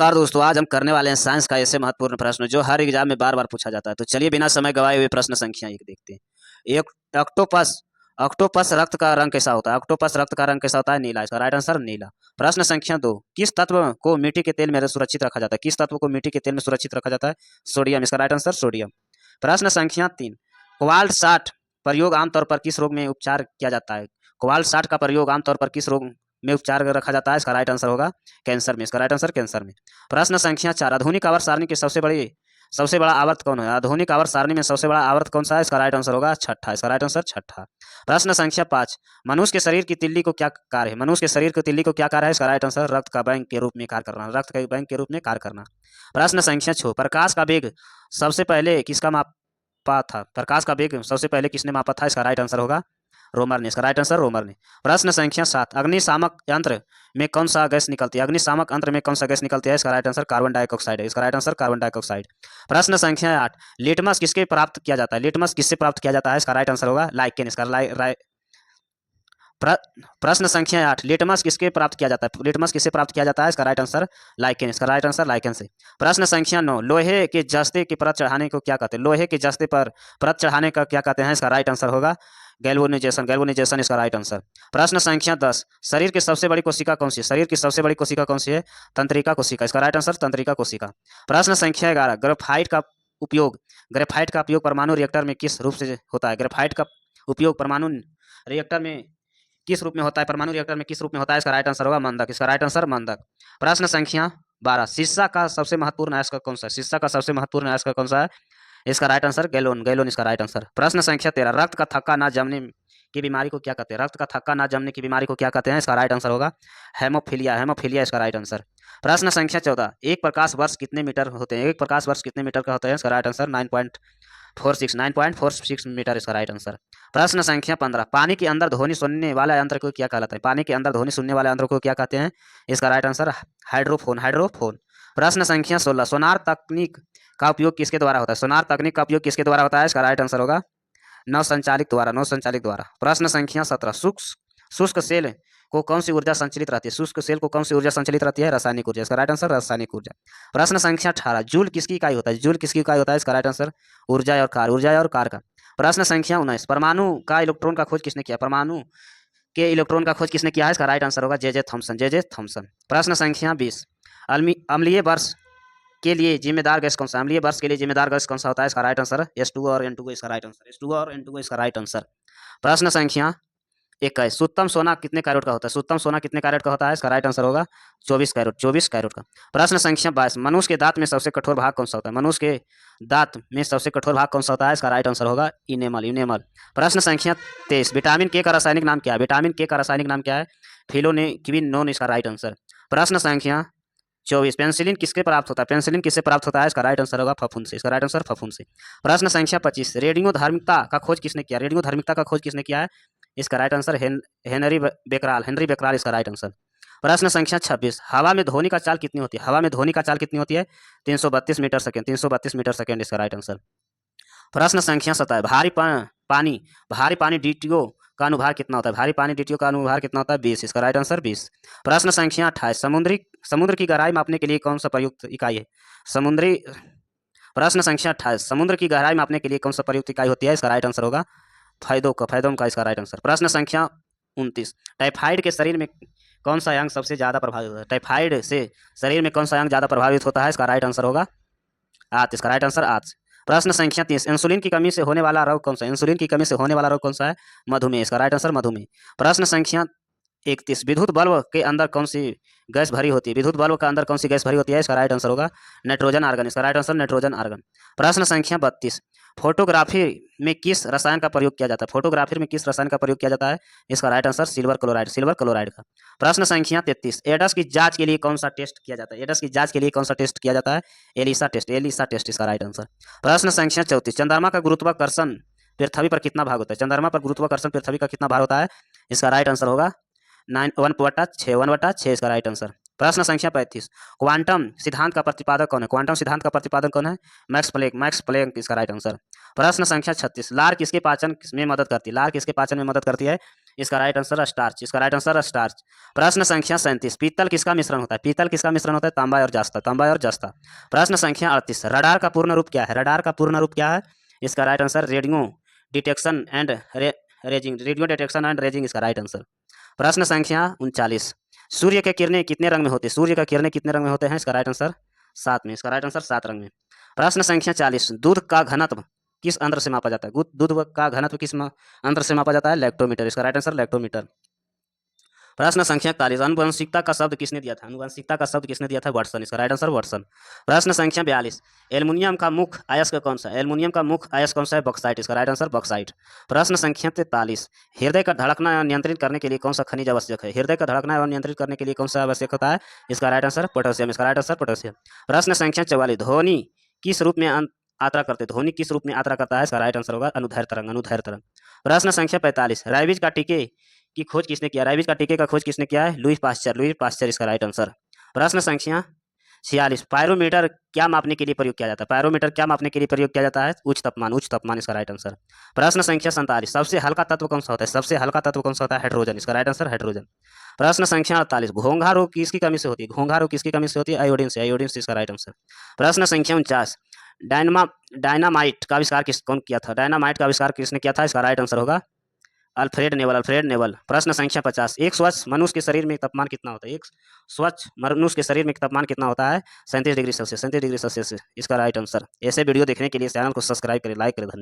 नमस्कार दोस्तों, आज हम करने वाले हैं साइंस का ऐसे महत्वपूर्ण प्रश्न जो हर एग्जाम में बार बार पूछा जाता है। तो चलिए बिना समय गवाए हुए प्रश्न संख्या एक देखते हैं। एक ऑक्टोपस ऑक्टोपस रक्त का रंग कैसा होता है? ऑक्टोपस रक्त का रंग कैसा होता है? नीला। इसका राइट आंसर नीला। प्रश्न संख्या 2, किस तत्व को मिट्टी के तेल में सुरक्षित रखा जाता है? किस तत्व को मिट्टी के तेल में सुरक्षित रखा जाता है? सोडियम। इसका राइट आंसर सोडियम। प्रश्न संख्या 3, कोबाल्ट 60 प्रयोग आमतौर पर किस रोग में उपचार किया जाता है? कोबाल्ट 60 का प्रयोग आमतौर पर किस रोग में उपचार रखा जाता है? इसका राइट आंसर होगा कैंसर में। इसका राइट आंसर कैंसर में। प्रश्न संख्या 4, आधुनिक आवर्त सारणी की सबसे बड़ा आवर्त कौन है? आधुनिक आवर्त सारणी में सबसे बड़ा आवर्त कौन सा है? इसका राइट आंसर होगा छठा। इसका राइट आंसर छठा। प्रश्न संख्या 5, मनुष्य के शरीर की तिल्ली को क्या कार्य है? मनुष्य के शरीर की तिल्ली को क्या कार्य है? इसका राइट आंसर रक्त का बैंक के रूप में कार्य करना। रक्त के बैंक के रूप में कार्य करना। प्रश्न संख्या 6, प्रकाश का वेग सबसे पहले किसका मापा था? प्रकाश का वेग सबसे पहले किसने मापा था? इसका राइट आंसर होगा रोमर ने। इसका राइट आंसर रोमर ने। प्रश्न संख्या 7, अग्निशामक यंत्र में कौन सा गैस निकलती है? अग्निशामक यंत्र में कौन सा गैस निकलती है? इसका राइट आंसर कार्बन डाइऑक्साइड है। इसका राइट आंसर कार्बन डाइऑक्साइड। प्रश्न संख्या 8, लिटमस किसके प्राप्त किया जाता है? लिटमस किससे प्राप्त किया जाता है? इसका राइट आंसर होगा लाइकेन। इसका प्रश्न संख्या 8, लिटमस किसके प्राप्त किया जाता है? लिटमस किससे प्राप्त किया जाता है? इसका राइट आंसर लाइकेन। इसका राइट आंसर लाइकेन से। प्रश्न संख्या 9, लोहे के जस्ते की परत चढ़ाने को क्या कहते हैं? लोहे के जस्ते पर परत चढ़ाने का क्या कहते हैं? इसका राइट आंसर होगा गैल्वेनाइजेशन। गैल्वेनाइजेशन इसका राइट आंसर। प्रश्न संख्या 10, शरीर की सबसे बड़ी कोशिका कौन सी है? शरीर की सबसे बड़ी कोशिका कौन सी है? तंत्रिका कोशिका। इसका राइट आंसर तंत्रिका कोशिका। प्रश्न संख्या 11, ग्रेफाइट का उपयोग परमाणु रिएक्टर में किस रूप से होता है? ग्रेफाइट का उपयोग परमाणु रिएक्टर में किस रूप में होता है? परमाणु रिएक्टर में किस रूप में होता है? इसका राइट आंसर होगा मंदक। इसका राइट आंसर मंदक। प्रश्न संख्या 12, शीशा का सबसे महत्वपूर्ण अयस्क कौन सा है? शीशा का सबसे महत्वपूर्ण अयस्क कौन सा है? इसका राइट आंसर गैलोन। गैलोन इसका राइट आंसर। प्रश्न संख्या 13, रक्त का थक्का ना जमने की बीमारी को क्या कहते हैं? रक्त का थक्का ना जमने की बीमारी को क्या कहते हैं? इसका राइट आंसर होगा हेमोफीलिया। हेमोफीलिया इसका राइट आंसर। प्रश्न संख्या 14, एक प्रकाश वर्ष कितने मीटर होते हैं? एक प्रकाश वर्ष कितने मीटर का होता है? इसका राइट आंसर 9.46 मीटर। इसका राइट आंसर। प्रश्न संख्या 15, पानी के अंदर ध्वनि सुनने वाला यंत्र को क्या कहलाता है? पानी के अंदर ध्वनि सुनने वाले यंत्र को क्या कहते हैं? इसका राइट आंसर हाइड्रोफोन। हाइड्रोफोन। प्रश्न संख्या 16, सोनार तकनीक का उपयोग किसके द्वारा होता है? सोनार तकनीक का उपयोग किसके द्वारा होता है? इसका राइट आंसर होगा नौसंचालित द्वारा। नौसंचालित द्वारा। प्रश्न संख्या 17, शुष्क सेल को कौन सी ऊर्जा संचालित रहती है? शुष्क सेल को कौन सी ऊर्जा संचालित रहती है? रासायनिक ऊर्जा। इसका राइट आंसर रासायनिक ऊर्जा। प्रश्न संख्या 18, जूल किसकी इकाई होता है? जूल किसकी इकाई होता है? इसका राइट आंसर ऊर्जा और कार। ऊर्जा और कार का। प्रश्न संख्या 19, परमाणु का इलेक्ट्रॉन का खोज किसने किया? परमाणु के इलेक्ट्रॉन का खोज किसने किया है? इसका राइट आंसर होगा जे थॉमसन। J Thomson. प्रश्न संख्या 20, अम्लीय वर्ष के लिए जिम्मेदार गैस कौन सा? अम्लीय वर्ष के लिए जिम्मेदार गैस कौन सा होता है? इसका राइट आंसर H2O और N2O। इसका राइट आंसर H2O और N2O। इसका राइट आंसर। प्रश्न संख्या 21, सुत्तम सोना कितने कैरेट का होता है? सुत्तम सोना कितने कैरेट का होता है? इसका राइट आंसर होगा 24 कैरेट। 24 कैरेट का। प्रश्न संख्या 22, मनुष्य के दांत में सबसे कठोर भाग कौन सा होता है? मनुष्य के दांत में सबसे कठोर भाग कौन सा होता है? इसका राइट आंसर होगा इनेमल। इनेमल। प्रश्न संख्या 23, विटामिन के का रासायनिक नाम क्या है? विटामिन के का रासायनिक नाम क्या है? फिलोक्विनोन। इसका राइट आंसर। प्रश्न संख्या 24, पेंसिलिन किसके प्राप्त होता है? पेंसिलिन किससे प्राप्त होता है? इसका राइट आंसर होगा फफूंद से। इसका राइट आंसर फफूंद से। प्रश्न संख्या 25, रेडियो धार्मिकता का खोज किसने किया? रेडियो धार्मिकता का खोज किसने किया है? इसका राइट आंसर हेनरी बेकराल। हेनरी बेकराल इसका राइट आंसर। प्रश्न संख्या 26, हवा में ध्वनि का चाल कितनी होती है? हवा में ध्वनि का चाल कितनी होती है? 332 मीटर सेकेंड। 332 मीटर सेकेंड इसका राइट आंसर। प्रश्न संख्या 27, भारी पानी DTO का अनुभार कितना होता है? भारी पानी DTO का अनुभार कितना होता है? 20। इसका राइट आंसर 20। प्रश्न संख्या 28, समुद्र की गहराई मापने के लिए कौन सा प्रयुक्त इकाई है? प्रश्न संख्या 28, समुद्र की गहराई मापने के लिए कौन सा प्रयुक्त इकाई होती है? इसका राइट आंसर होगा फैदोम का। इसका राइट आंसर। प्रश्न संख्या 29, टाइफाइड के शरीर में कौन सा अंग सबसे ज्यादा प्रभावित होता है? टाइफाइड से शरीर में कौन सा अंग ज्यादा प्रभावित होता है? इसका राइट आंसर होगा आंत। इसका राइट आंसर आंत। प्रश्न संख्या 30, इंसुलिन की कमी से होने वाला रोग कौन सा है? इंसुलिन की कमी से होने वाला रोग कौन सा है? मधुमेह। इसका राइट आंसर मधुमेह। प्रश्न संख्या 31, विद्युत बल्ब के अंदर कौन सी गैस भरी होती है? विद्युत बल्ब के अंदर कौन सी गैस भरी होती है? इसका राइट आंसर होगा नाइट्रोजन आर्गन। इसका राइट आंसर नाइट्रोजन आर्गन। प्रश्न संख्या 32, फोटोग्राफी में किस रसायन का प्रयोग किया जाता है? फोटोग्राफी में किस रसायन का प्रयोग किया जाता है? इसका right answer silver chloride. Silver chloride का। प्रश्न संख्या 33, एड्स की जांच के लिए कौन सा टेस्ट किया जाता है? एड्स की जांच के लिए कौन सा टेस्ट किया जाता है? ELISA test. एलिसा टेस्ट इसका राइट आंसर। प्रश्न संख्या 34, चंद्रमा का गुरुत्वाकर्षण पृथ्वी पर कितना भाग होता है? चंद्रमा पर गुरुत्वाकर्षण पृथ्वी का कितना भाग होता है? इसका राइट आंसर होगा 1/6। 1/6 इसका राइट आंसर। प्रश्न संख्या 35, क्वांटम सिद्धांत का प्रतिपादक कौन है? क्वांटम सिद्धांत का प्रतिपादक कौन है? मैक्स प्लैंक इसका राइट आंसर। प्रश्न संख्या 36, लार किसके पाचन में मदद करती है? लार किसके पाचन में मदद करती है? इसका राइट आंसर स्टार्च, इसका राइट आंसर स्टार्च। प्रश्न संख्या 37, पीतल किसका मिश्रण होता है? पीतल किसका मिश्रण होता है? तांबा और जस्ता, तांबा और जस्ता। प्रश्न संख्या 38, रडार का पूर्ण रूप क्या है? रडार का पूर्ण रूप क्या है? इसका right answer radio detection and raising, radio detection and raising इसका राइट आंसर। प्रश्न संख्या 39, सूर्य के किरणें कितने रंग में होते हैं? सूर्य का किरणें कितने रंग में होते हैं? इसका राइट आंसर 7 में, इसका राइट आंसर 7 रंग में। प्रश्न संख्या 40, दूध का घनत्व किस यंत्र से मापा जाता है? दूध का घनत्व किस यंत्र से मापा जाता है? लैक्टोमीटर, इसका राइट आंसर लैक्टोमीटर। प्रश्न संख्या 41, आनुवंशिकता का शब्द किसने दिया था? आनुवंशिकता का शब्द किसने दिया था? वाटसन, इसका राइट आंसर वाटसन। प्रश्न संख्या 42, एल्युमिनियम का मुख्य अयस्क कौन सा है? एल्युमिनियम का मुख्य अयस्क कौन सा है? बॉक्साइट, इसका राइट आंसर बॉक्साइट। प्रश्न संख्या 43, हृदय का धड़कना एवं नियंत्रित करने के लिए कौन सा खनिज आवश्यक है? हृदय का धड़कना एवं नियंत्रित करने के लिए कौन सा आवश्यक होता है? इसका राइट आंसर पोटेशियम, इसका राइट आंसर पोटेशियम। प्रश्न संख्या 44, ध्वनि किस रूप में यात्रा करते? ध्वनि किस रूप में यात्रा करता है? इसका राइट आंसर होगा अनुदैर्घ्य तरंग, अनुदैर्घ्य तरंग। प्रश्न संख्या 45, रेबीज का टीके की खोज किसने किया? रेबीज का टीके का खोज किसने किया है? लुई पाश्चर, लुई पाश्चर इसका राइट आंसर। प्रश्न संख्या 46, पायरोमीटर क्या मापने के लिए प्रयोग किया जाता है? पायरोमीटर क्या मापने के लिए प्रयोग किया जाता है? उच्च तापमान, उच्च तापमान इसका राइट आंसर। प्रश्न संख्या 47, सबसे हल्का तत्व कौन सा होता है? सबसे हल्का तत्व कौन सा होता है? हाइड्रोजन, इसका राइट आंसर हाइड्रोजन। प्रश्न संख्या 48, घोंघा रोग किसकी कमी से होती है? घोंघा रोग किसकी कमी से होती है? आयोडीन से, आयोडीन से इसका राइट आंसर। प्रश्न संख्या 49, डायनामाइट का आविष्कार कौन किया था? डायनामाइट का आविष्कार किसने किया था? इसका राइट आंसर होगा अल्फ्रेड नेवल, अल्फ्रेड नेवल। प्रश्न संख्या 50, एक स्वच्छ मनुष्य के शरीर में तापमान कितना होता है? एक स्वच्छ मनुष्य के शरीर में तापमान कितना होता है? 37 डिग्री सेल्सियस, 37 डिग्री सेल्सियस इसका राइट आंसर। ऐसे वीडियो देखने के लिए चैनल को सब्सक्राइब करें, लाइक करें।